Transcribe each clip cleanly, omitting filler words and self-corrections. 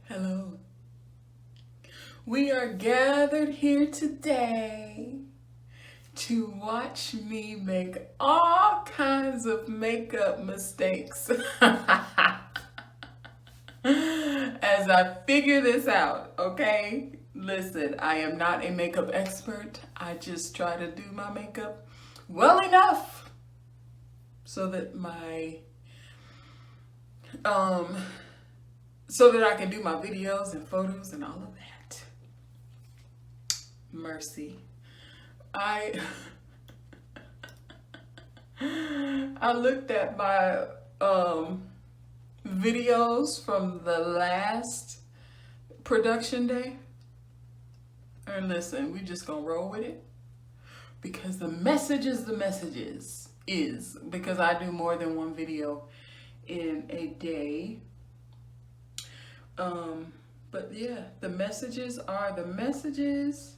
Hello. We are gathered here today to watch me make all kinds of makeup mistakes as I figure this out, okay? Listen, I am not a makeup expert. I just try to do my makeup well enough so that um I can do my videos and photos and all of that. Mercy. I I looked at my videos from the last production day, and listen, we just gonna roll with it because the message is because I do more than one video in a day. But yeah, the messages are the messages.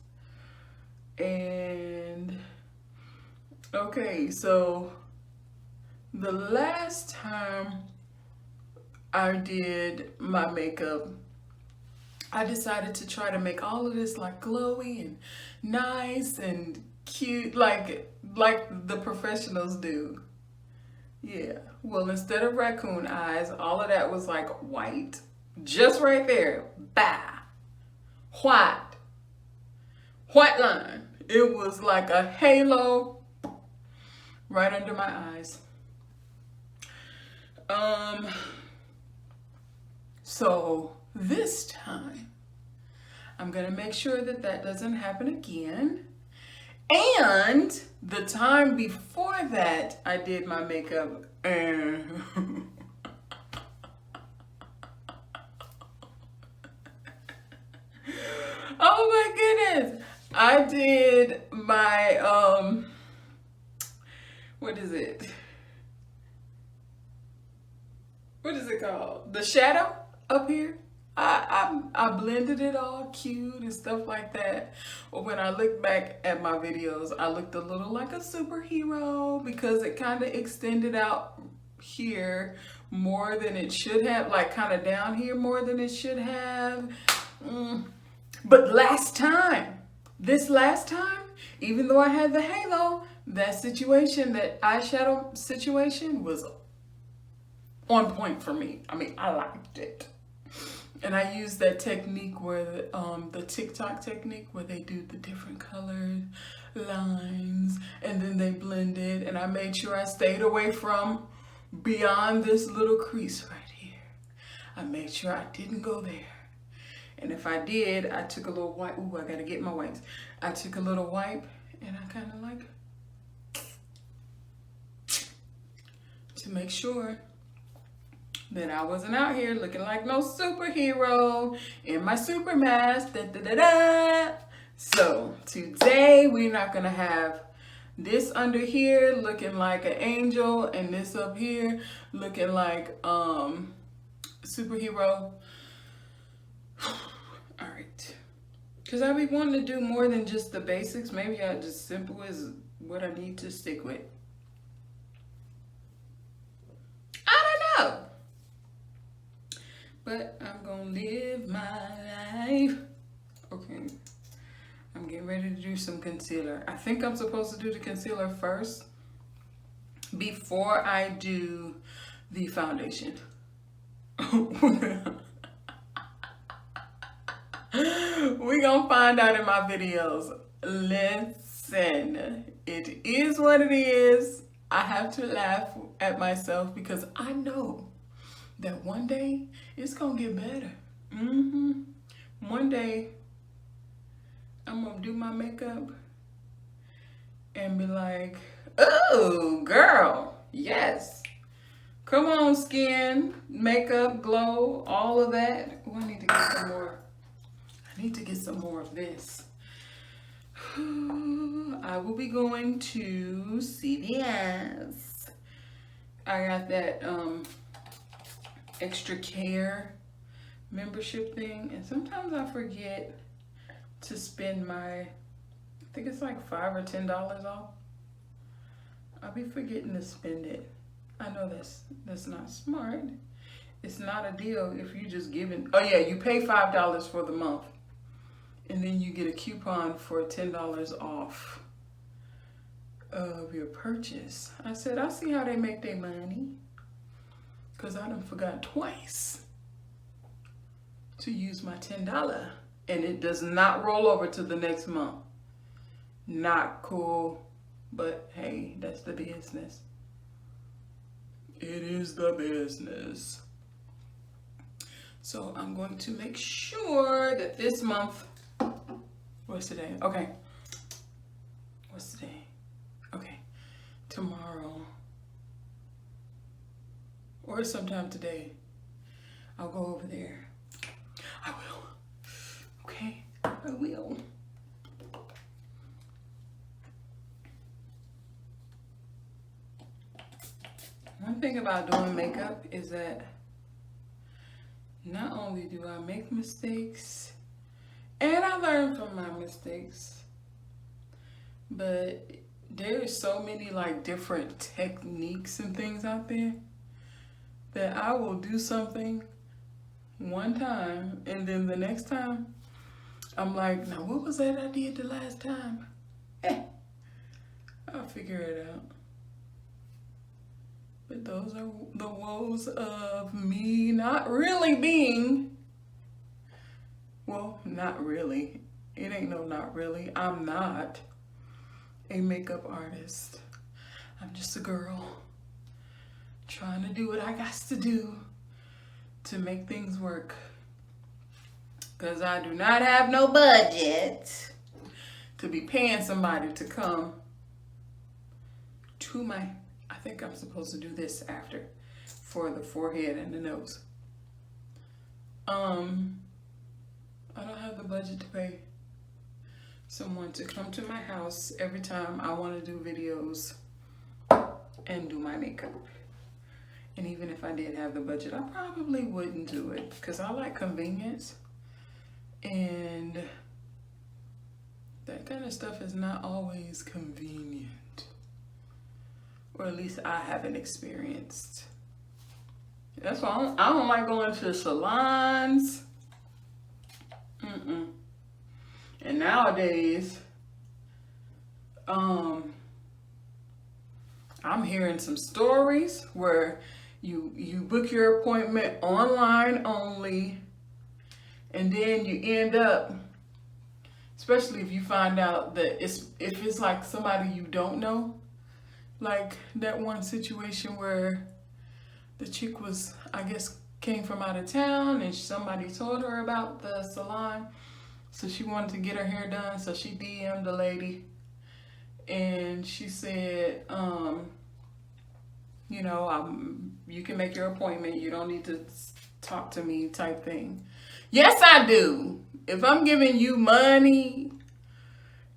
And okay, so the last time I did my makeup, I decided to try to make all of this like glowy and nice and cute, like the professionals do. Yeah. Well, instead of raccoon eyes, all of that was like white. Just right there. Bah. White. White line. It was like a halo right under my eyes. So this time, I'm gonna make sure that that doesn't happen again. And the time before that, I did my makeup. Oh my goodness. I did my what is it? What is it called? The shadow up here. I blended it all cute and stuff like that. But when I look back at my videos, I looked a little like a superhero because it kind of extended out here more than it should have, like kind of down here more than it should have. But this last time, even though I had the halo, that eyeshadow situation was on point for me. I mean, I liked it. And I used that technique where the TikTok technique where they do the different colored lines and then they blend it. And I made sure I stayed away from beyond this little crease right here. I made sure I didn't go there. And if I did, I took a little wipe. Ooh, I gotta get my wipes. I took a little wipe and I kind of like to make sure that I wasn't out here looking like no superhero in my super mask. Da, da, da, da. So today we're not gonna have this under here looking like an angel and this up here looking like superhero. All right, because I be wanting to do more than just the basics. Maybe I just simple is what I need to stick with. I don't know. But I'm gonna live my life. Okay, I'm getting ready to do some concealer. I think I'm supposed to do the concealer first before I do the foundation. We're gonna find out in my videos. Listen, it is what it is. I have to laugh at myself because I know that one day it's gonna get better. One day I'm gonna do my makeup and be like, oh girl, yes. Come on, skin, makeup, glow, all of that. Oh, I need to get some more. I need to get some more of this. I will be going to CVS. I got that extra care membership thing, and sometimes I forget to spend I think it's like $5 or $10 off. I'll be forgetting to spend it. I know that's not smart. It's not a deal if you just giving. Oh yeah, you pay $5 for the month, and then you get a coupon for $10 off of your purchase. I said, I see how they make their money, because I done forgot twice to use my $10, and it does not roll over to the next month. Not cool, but hey, that's the business. It is the business. So I'm going to make sure that this month, what's today? Okay. What's today? Okay. Tomorrow, or sometime today, I'll go over there. I will. Okay? I will. One thing about doing makeup is that not only do I make mistakes, and I learn from my mistakes, but there's so many like different techniques and things out there that I will do something one time, and then the next time I'm like, now what was that I did the last time? I'll figure it out. But those are the woes of me not really being, well, not really. It ain't no not really. I'm not a makeup artist. I'm just a girl trying to do what I got to do to make things work. Because I do not have no budget to be paying somebody to come to my, I think I'm supposed to do this after for the forehead and the nose. I don't have the budget to pay someone to come to my house every time I want to do videos and do my makeup. And even if I did have the budget, I probably wouldn't do it because I like convenience, and that kind of stuff is not always convenient, or at least I haven't experienced. That's why I don't like going to salons. And nowadays, I'm hearing some stories where you book your appointment online only, and then you end up, especially if you find out that if it's like somebody you don't know, like that one situation where the chick was, I guess, came from out of town and somebody told her about the salon, so she wanted to get her hair done, so she DM'd the lady and she said, you know, you can make your appointment, you don't need to talk to me type thing. Yes, I do. If I'm giving you money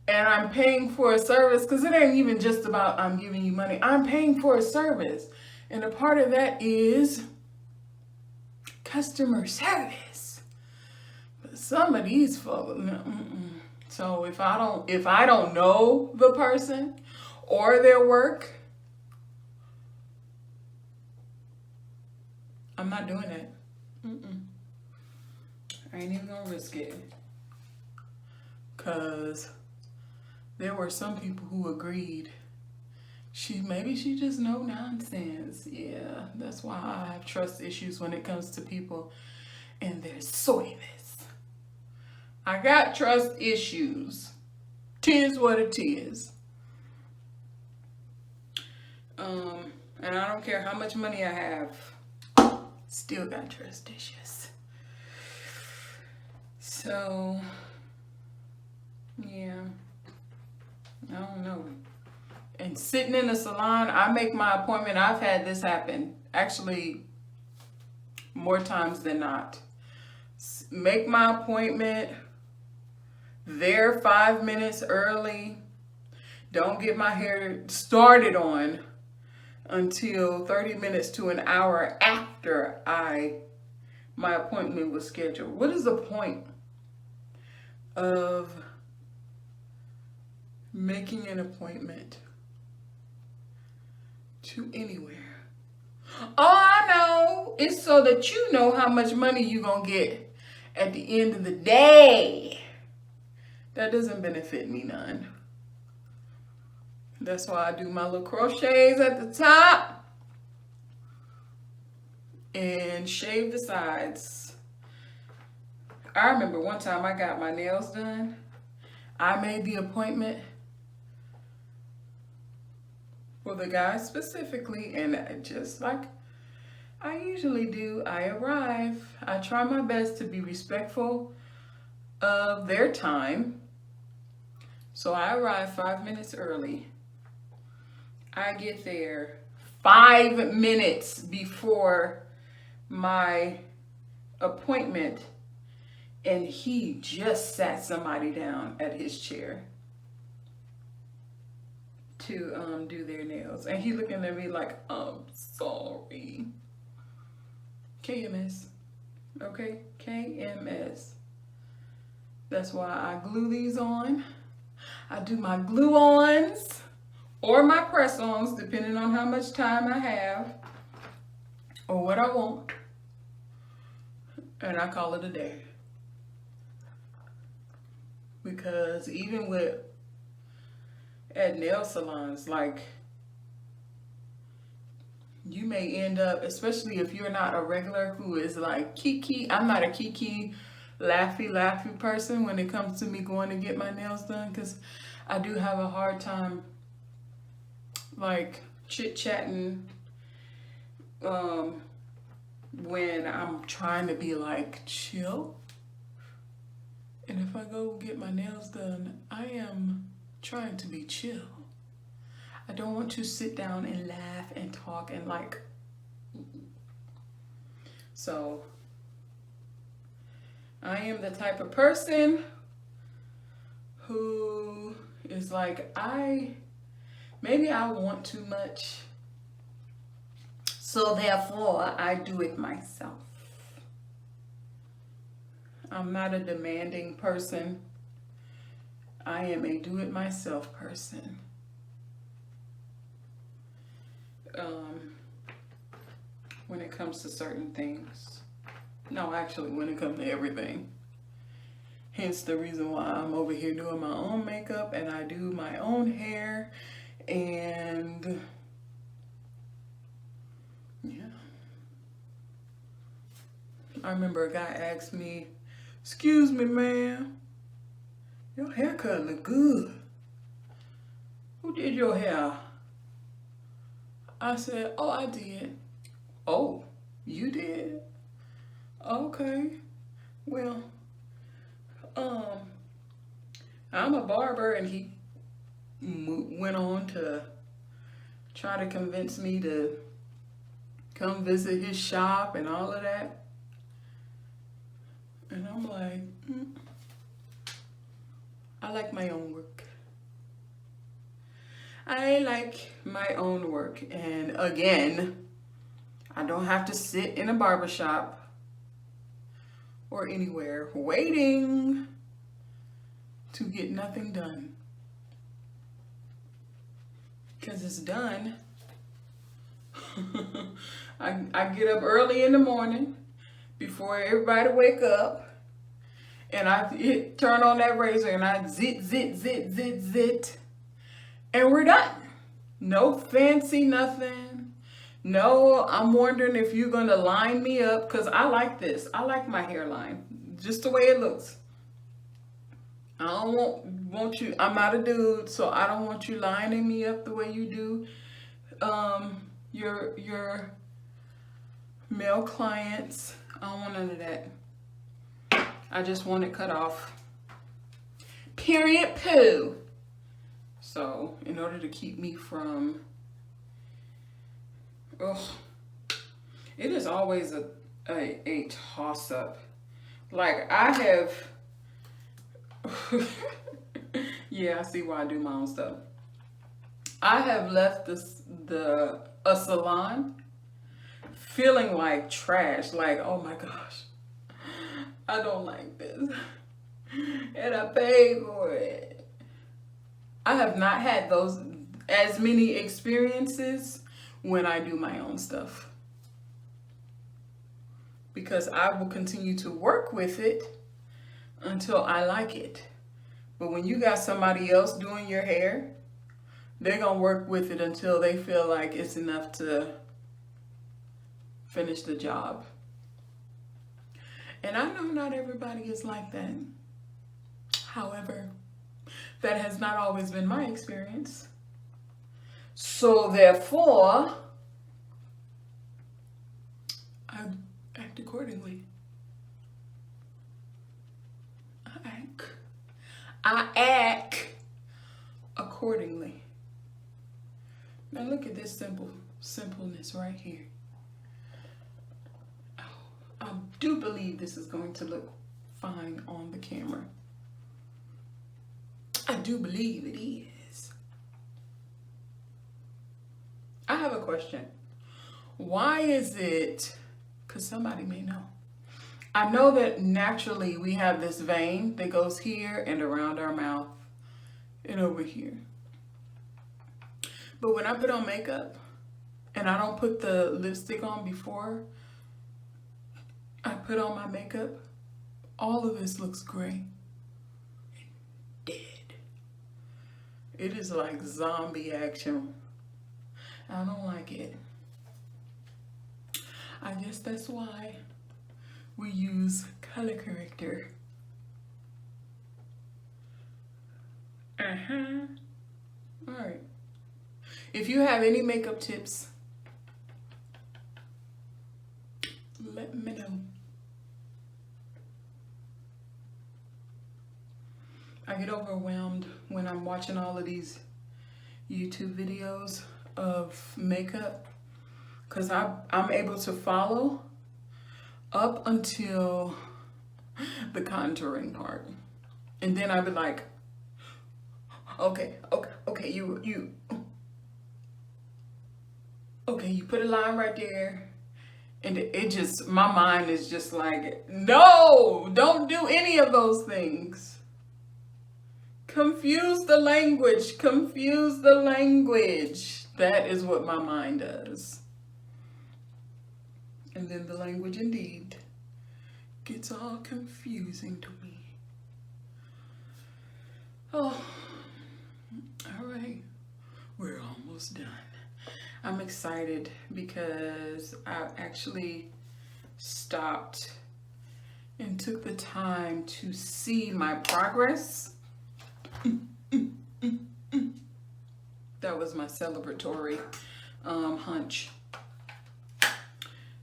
and I'm paying for a service, because it ain't even just about I'm giving you money, I'm paying for a service. And a part of that is customer service. But some of these folks, so if I don't know the person or their work, I'm not doing it. I ain't even gonna risk it. Cause there were some people who agreed. Maybe she just no nonsense. Yeah, that's why I have trust issues when it comes to people and their soyness. I got trust issues. 'Tis what it is. And I don't care how much money I have, still got trust issues. So, yeah, I don't know. And sitting in a salon, I make my appointment. I've had this happen, actually, more times than not. Make my appointment there 5 minutes early. Don't get my hair started on until 30 minutes to an hour after my appointment was scheduled. What is the point of making an appointment to anywhere? Oh, I I know. It's so that you know how much money you're going to get at the end of the day. That doesn't benefit me none. That's why I do my little crochets at the top and shave the sides. I remember one time I got my nails done. I made the appointment for the guy specifically, and just like I usually do, I arrive. I try my best to be respectful of their time. So I arrive 5 minutes early. I get there 5 minutes before my appointment, and he just sat somebody down at his chair to do their nails. And he looking at me like, I'm sorry. KMS. Okay? KMS. That's why I glue these on. I do my glue-ons or my press-ons, depending on how much time I have or what I want. And I call it a day. Because even at nail salons, like, you may end up, especially if you're not a regular who is like kiki. I'm not a kiki, laughy person when it comes to me going to get my nails done, because I do have a hard time like chit-chatting when I'm trying to be like chill. And if I go get my nails done, I am trying to be chill. I don't want to sit down and laugh and talk and like. So I am the type of person who is like, maybe I want too much, so therefore I do it myself. I'm not a demanding person. I am a do-it-myself person. When it comes to certain things. No, actually, when it comes to everything. Hence the reason why I'm over here doing my own makeup and I do my own hair. And yeah. I remember a guy asked me, "Excuse me, ma'am, your haircut look good. Who did your hair?" I said, "Oh, I did." "Oh, you did? Okay. Well, I'm a barber," and he went on to try to convince me to come visit his shop and all of that. And I'm like, I like my own work. I like my own work. And again, I don't have to sit in a barbershop or anywhere waiting to get nothing done. Because it's done. I get up early in the morning before everybody wake up, and I turn on that razor and I zit, and we're done. No fancy nothing. No, I'm wondering if you're gonna line me up, because I like this. I like my hairline, just the way it looks. I don't want you, I'm not a dude, so I don't want you lining me up the way you do your male clients. I don't want none of that. I just want it cut off. Period. Poo. So in order to keep me from, it is always a toss up. Like I have, yeah, I see why I do my own stuff. I have left a salon feeling like trash, like, oh my gosh, I don't like this, and I paid for it. I have not had as many experiences when I do my own stuff. because I will continue to work with it until I like it. But when you got somebody else doing your hair, they're going to work with it until they feel like it's enough to finish the job. And I know not everybody is like that. However, that has not always been my experience. So therefore, I act accordingly. I act accordingly. Now look at this simpleness right here. Oh, I do believe this is going to look fine on the camera. I do believe it is. I have a question. Why is it, because somebody may know. I know that naturally we have this vein that goes here and around our mouth and over here. But when I put on makeup and I don't put the lipstick on before I put on my makeup, all of this looks gray and dead. It is like zombie action. I don't like it. I guess that's why we use color corrector. All right. If you have any makeup tips, let me know. I get overwhelmed when I'm watching all of these YouTube videos of makeup because I'm able to follow up until the contouring part. And then I'd be like, okay, you put a line right there. And it just, my mind is just like, no, don't do any of those things. Confuse the language, confuse the language. That is what my mind does. And then the language indeed gets all confusing to me. Oh, all right, we're almost done. I'm excited because I actually stopped and took the time to see my progress. That was my celebratory hunch.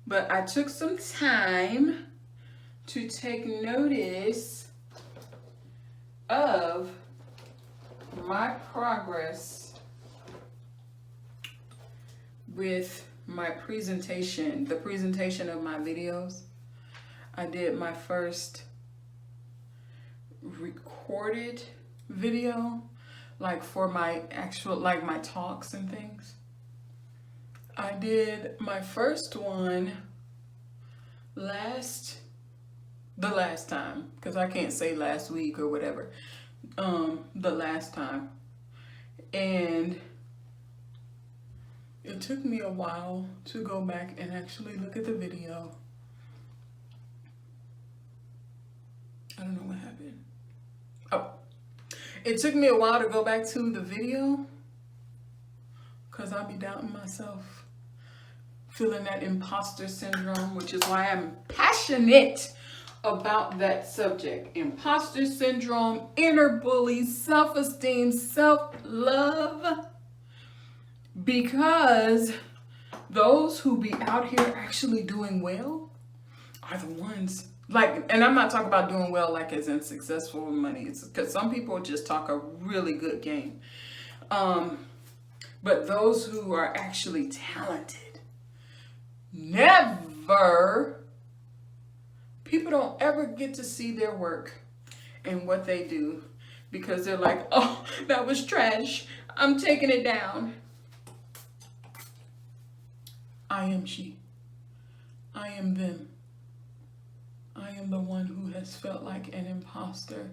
But I took some time to take notice of my progress with my presentation, the presentation of my videos. I did my first recorded video, like for my actual, like my talks and things. I did my first one the last time, because I can't say last week or whatever, the last time. And it took me a while to go back and actually look at the video. I don't know what happened. Oh, it took me a while to go back to the video because I'll be doubting myself, feeling that imposter syndrome, which is why I'm passionate about that subject. Imposter syndrome, inner bully, self-esteem, self-love. Because those who be out here actually doing well are the ones, like, and I'm not talking about doing well like as in successful with money. It's because some people just talk a really good game. But those who are actually talented, people don't ever get to see their work and what they do because they're like, oh, that was trash, I'm taking it down. I am she. I am them. I am the one who has felt like an imposter.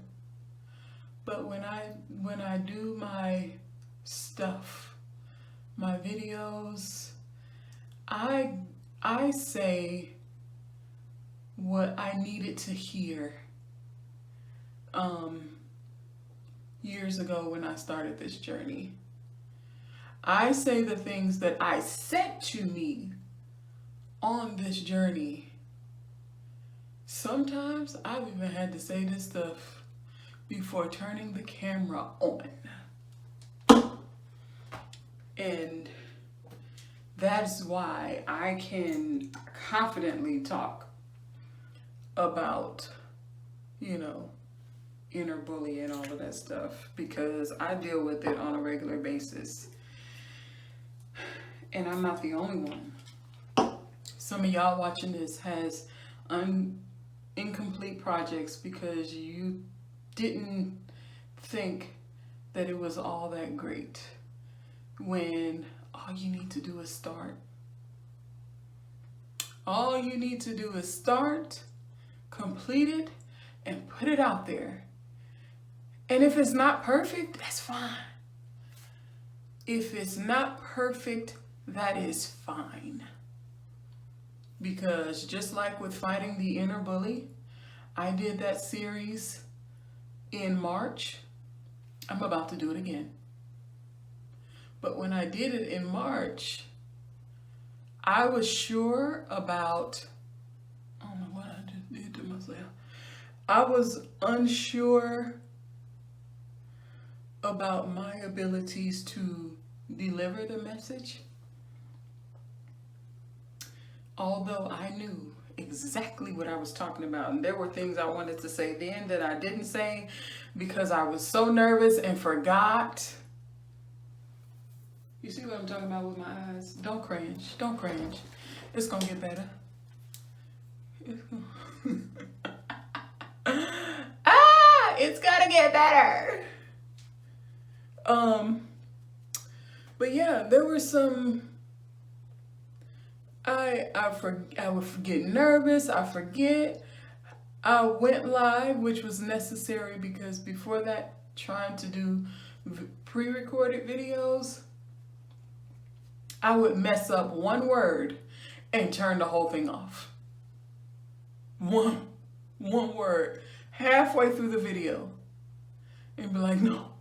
But when I do my stuff, my videos, I say what I needed to hear years ago when I started this journey. I say the things that I said to me on this journey. Sometimes I've even had to say this stuff before turning the camera on. And that's why I can confidently talk about, inner bully and all of that stuff, because I deal with it on a regular basis. And I'm not the only one. Some of y'all watching this has incomplete projects because you didn't think that it was all that great, when all you need to do is start. All you need to do is start, complete it, and put it out there. And if it's not perfect, that's fine. If it's not perfect, that is fine. Because just like with fighting the inner bully, I did that series in March. I'm about to do it again. But when I did it in March, I was sure about, I don't know what I just did to myself. I was unsure about my abilities to deliver the message. Although I knew exactly what I was talking about. And there were things I wanted to say then that I didn't say because I was so nervous and forgot. You see what I'm talking about with my eyes? Don't cringe. Don't cringe. It's going to get better. It's going to get better. But yeah, there were some, I would get nervous. I forget. I went live, which was necessary because before that, trying to do pre-recorded videos, I would mess up one word and turn the whole thing off. One word halfway through the video and be like, no,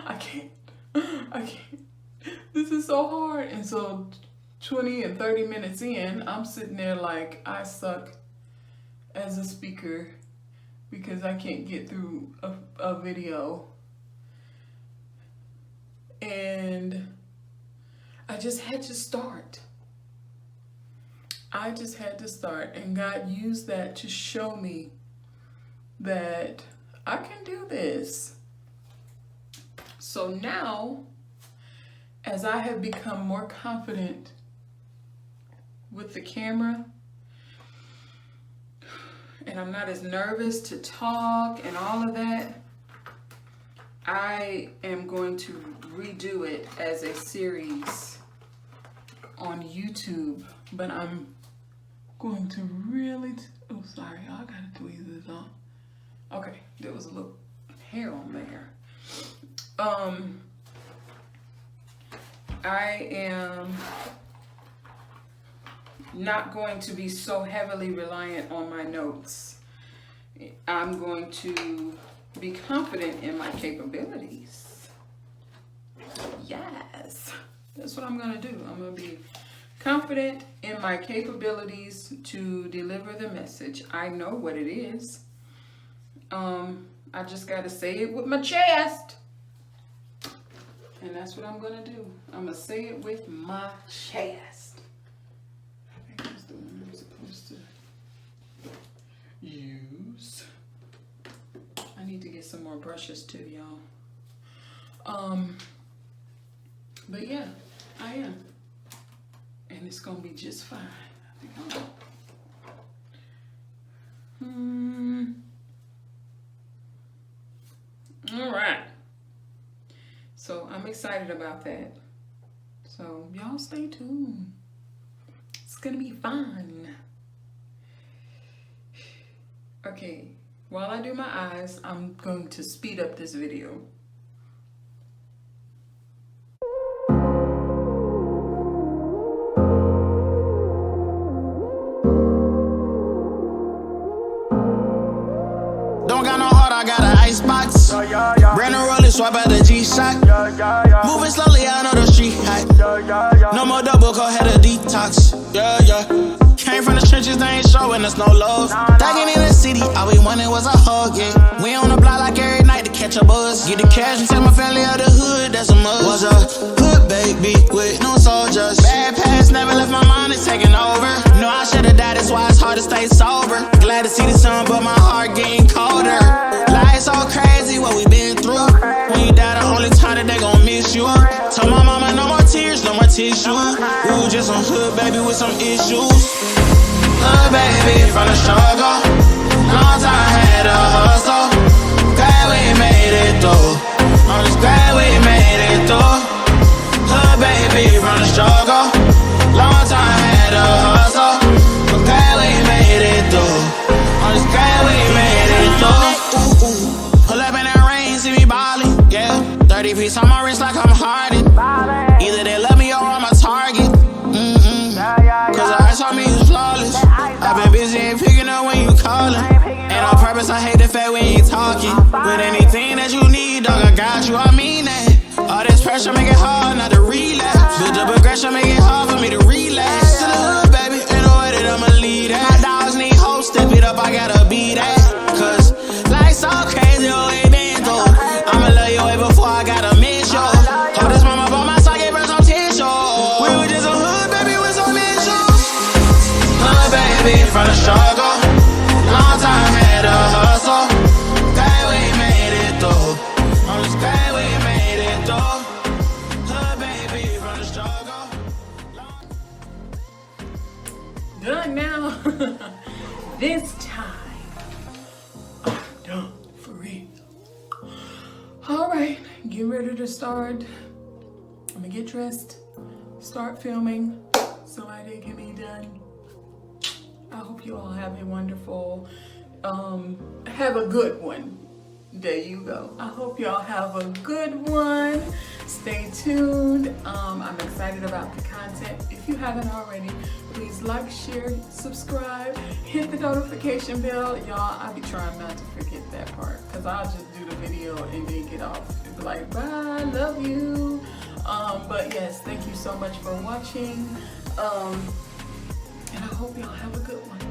I can't. This is so hard. And so 20 and 30 minutes in, I'm sitting there like I suck as a speaker because I can't get through a video. And I just had to start. And God used that to show me that I can do this. So now, as I have become more confident with the camera, and I'm not as nervous to talk and all of that, I am going to redo it as a series on YouTube, but I'm going to really, oh sorry, I gotta tweeze this off. Okay, there was a little hair on there. I am not going to be so heavily reliant on my notes. I'm going to be confident in my capabilities. Yes, that's what I'm going to do. I'm going to be confident in my capabilities to deliver the message. I know what it is. I just got to say it with my chest. And that's what I'm going to do. I'm going to say it with my chest. I think that's the one I'm supposed to use. I need to get some more brushes too, y'all. But yeah, I am. And it's going to be just fine. I think All right. So I'm excited about that. So y'all stay tuned. It's gonna be fun. Okay, while I do my eyes, I'm going to speed up this video. boss. Brand new rollin', swap out the G-Shock. Moving slowly, I know the street hype. No more double, go ahead a detox. Yeah, yeah. Came from the trenches, they ain't showing us no love. Thuggin' in the city, all we wanted was a hug, yeah. We on the block like every night to catch a buzz. Get the cash and tell my family of the hood, that's a must. Was a hood baby with no soldiers. Bad past never left my mind, it's taking over. No, I should've died, that's why it's hard to stay sober. Glad to see the sun, but my heart getting colder. Life's so crazy, what we been through. When you die, the only time that they gon' miss you. Told my mama no more tears, no more tissue. Ooh, just some hood baby with some issues. Hood baby from the struggle. Long time had to hustle. Glad we made it through. I'm just glad we made it through. Hood baby from the struggle. Long time had to hustle. But glad we made it through. I'm just glad we made it through. Ooh, ooh. Pull up in that rain, see me ballin', yeah. 30 piece on my wrist like I'm Harden. Either they love me or I'm a target. Cause the ice on me is flawless. I've been busy, ain't picking up when you callin'. And on purpose, I hate the fact we ain't talking. But anything that you need, dog, I got you, I mean that. All this pressure make it hard not to relapse. Build up aggression, make it hard for me to relax. To the hood, baby, ain't no way that I'ma lead that. My dogs need hope, step it up, I gotta be that. Cause life's so crazy, oh, ain't been through. I'ma love you way before I gotta miss you. Hold this mama by my side, gave her some tissue. We were just a hood, baby, with some issues. Hood, baby, from the struggle. Long time had to hustle. Glad we made it through. I'm just glad we made it through. Hood, baby, from the struggle. Done now. This time, I'm done for real. All right, get ready to start. I'm gonna get dressed, start filming so my day can be done. I hope you all have a wonderful, have a good one. There you go. I hope y'all have a good one. Stay tuned. I'm excited about the content. If you haven't already, please like, share, subscribe, hit the notification bell. Y'all, I be trying not to forget that part because I'll just do the video and then get off and be like, bye, love you. But yes, thank you so much for watching. And I hope y'all have a good one.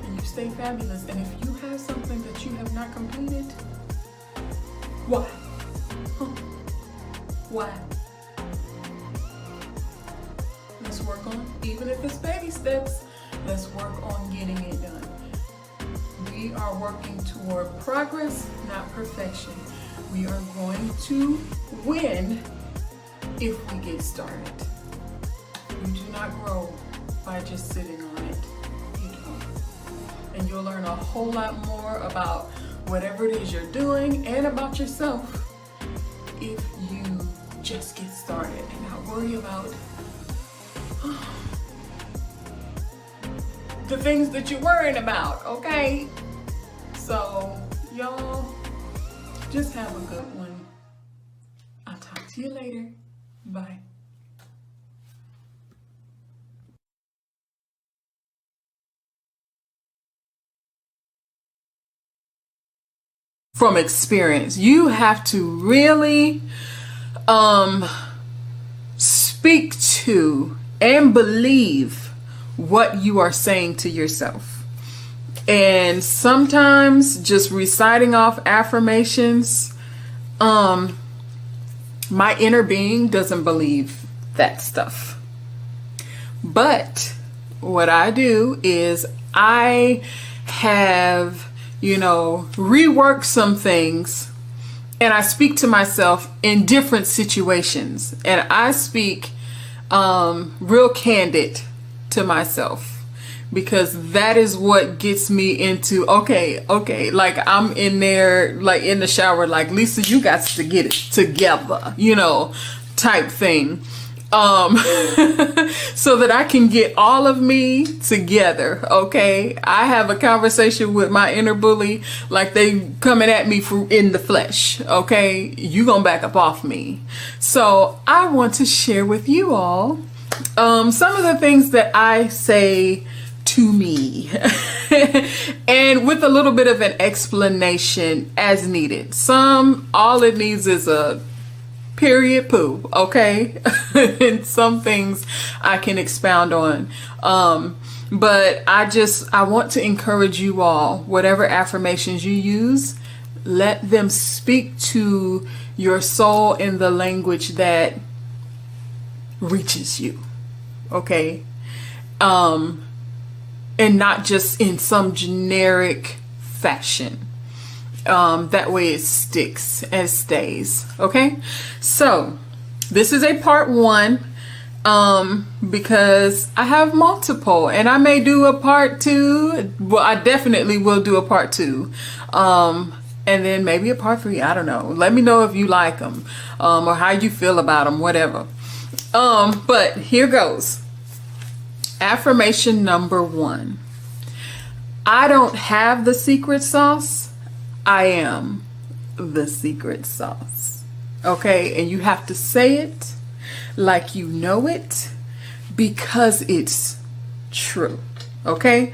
And you stay fabulous. And if you have something that you have not completed, why? Why? Let's work on, even if it's baby steps, let's work on getting it done. We are working toward progress, not perfection. We are going to win if we get started. We do not grow by just sitting on it. You don't. And you'll learn a whole lot more about whatever it is you're doing and about yourself if you just get started and not worry about the things that you're worrying about, okay? So, y'all, just have a good one. I'll talk to you later. Bye. From experience, you have to really speak to and believe what you are saying to yourself. And sometimes just reciting off affirmations, my inner being doesn't believe that stuff. But what I do is I have, rework some things, and I speak to myself in different situations, and I speak real candid to myself, because that is what gets me into okay, like I'm in there, like in the shower, like, Lisa, you got to get it together, type thing. So that I can get all of me together. Okay, I have a conversation with my inner bully like they coming at me in the flesh. Okay, you gonna back up off me. So I want to share with you all some of the things that I say to me. and with a little bit of an explanation as needed. All it needs is a period poo, okay? And some things I can expound on. But I want to encourage you all, whatever affirmations you use, let them speak to your soul in the language that reaches you, okay? And not just in some generic fashion. That way it sticks and stays, okay? So this is a part 1, because I have multiple, and I may do a part 2. Well, I definitely will do a part 2, and then maybe a part 3. I don't know. Let me know if you like them, or how you feel about them, whatever. But here goes. Affirmation number 1. I don't have the secret sauce. I am the secret sauce. Okay? And you have to say it like you know it, because it's true. Okay?